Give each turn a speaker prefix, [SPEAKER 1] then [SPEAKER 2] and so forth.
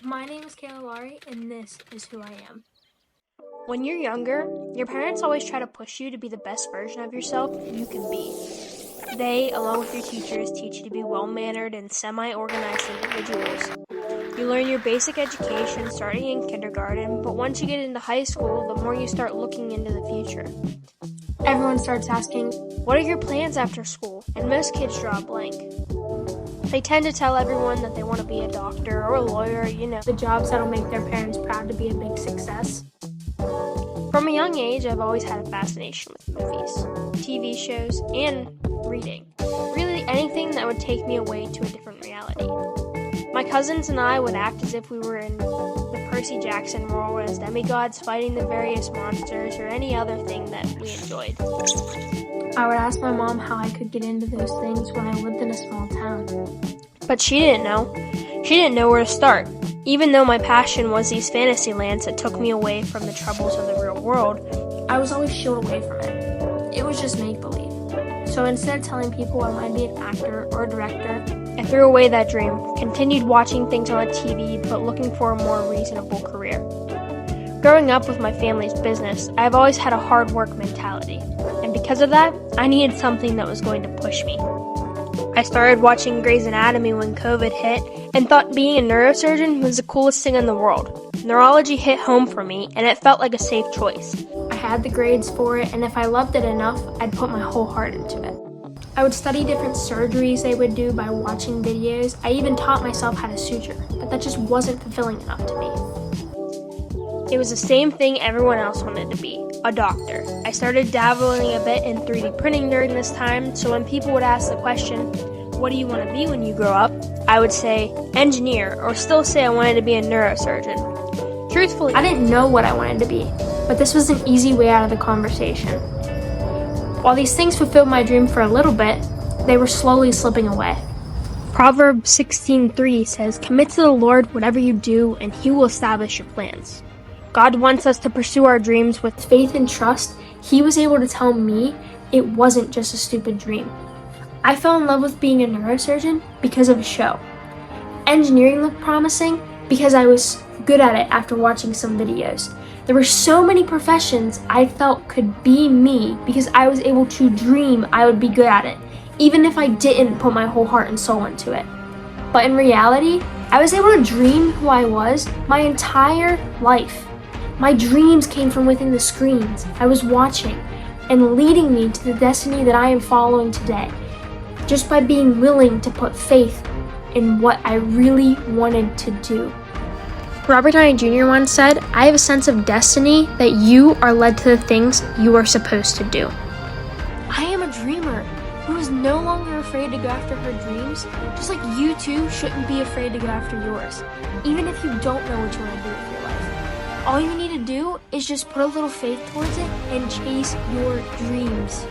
[SPEAKER 1] My name is Kayla Lawry, and this is who I am.
[SPEAKER 2] When you're younger, your parents always try to push you to be the best version of yourself you can be. They, along with your teachers, teach you to be well-mannered and semi-organized individuals. You learn your basic education starting in kindergarten, but once you get into high school, the more you start looking into the future.
[SPEAKER 1] Everyone starts asking,
[SPEAKER 2] what are your plans after school? And most kids draw a blank. They tend to tell everyone that they want to be a doctor or a lawyer,
[SPEAKER 1] the jobs that'll make their parents proud to be a big success.
[SPEAKER 2] From a young age, I've always had a fascination with movies, TV shows, and reading. Really anything that would take me away to a different reality. My cousins and I would act as if we were in the Percy Jackson role as demigods fighting the various monsters or any other thing that we enjoyed.
[SPEAKER 1] I would ask my mom how I could get into those things when I lived in a small town.
[SPEAKER 2] But she didn't know. She didn't know where to start. Even though my passion was these fantasy lands that took me away from the troubles of the real world,
[SPEAKER 1] I was always shielded away from it. It was just make-believe. So instead of telling people I wanted to be an actor or a director,
[SPEAKER 2] I threw away that dream, continued watching things on the TV, but looking for a more reasonable career. Growing up with my family's business, I've always had a hard work mentality, and because of that, I needed something that was going to push me. I started watching Grey's Anatomy when COVID hit, and thought being a neurosurgeon was the coolest thing in the world. Neurology hit home for me, and it felt like a safe choice.
[SPEAKER 1] I had the grades for it, and if I loved it enough, I'd put my whole heart into it. I would study different surgeries they would do by watching videos. I even taught myself how to suture, but that just wasn't fulfilling enough to me.
[SPEAKER 2] It was the same thing everyone else wanted to be, a doctor. I started dabbling a bit in 3D printing during this time, so when people would ask the question, what do you want to be when you grow up? I would say engineer, or still say I wanted to be a neurosurgeon. Truthfully,
[SPEAKER 1] I didn't know what I wanted to be, but this was an easy way out of the conversation. While these things fulfilled my dream for a little bit, they were slowly slipping away.
[SPEAKER 2] Proverbs 16:3 says, commit to the Lord whatever you do, and He will establish your plans. God wants us to pursue our dreams with
[SPEAKER 1] faith and trust. He was able to tell me it wasn't just a stupid dream. I fell in love with being a neurosurgeon because of a show. Engineering looked promising because I was good at it after watching some videos. There were so many professions I felt could be me because I was able to dream I would be good at it, even if I didn't put my whole heart and soul into it. But in reality, I was able to dream who I was my entire life. My dreams came from within the screens I was watching and leading me to the destiny that I am following today, just by being willing to put faith in what I really wanted to do. Robert Downey Jr. once said, I have a sense of destiny that you are led to the things you are supposed to do. I am a dreamer who is no longer afraid to go after her dreams, just like you too shouldn't be afraid to go after yours, even if you don't know what you want to do with your life. All you need to do is just put a little faith towards it and chase your dreams.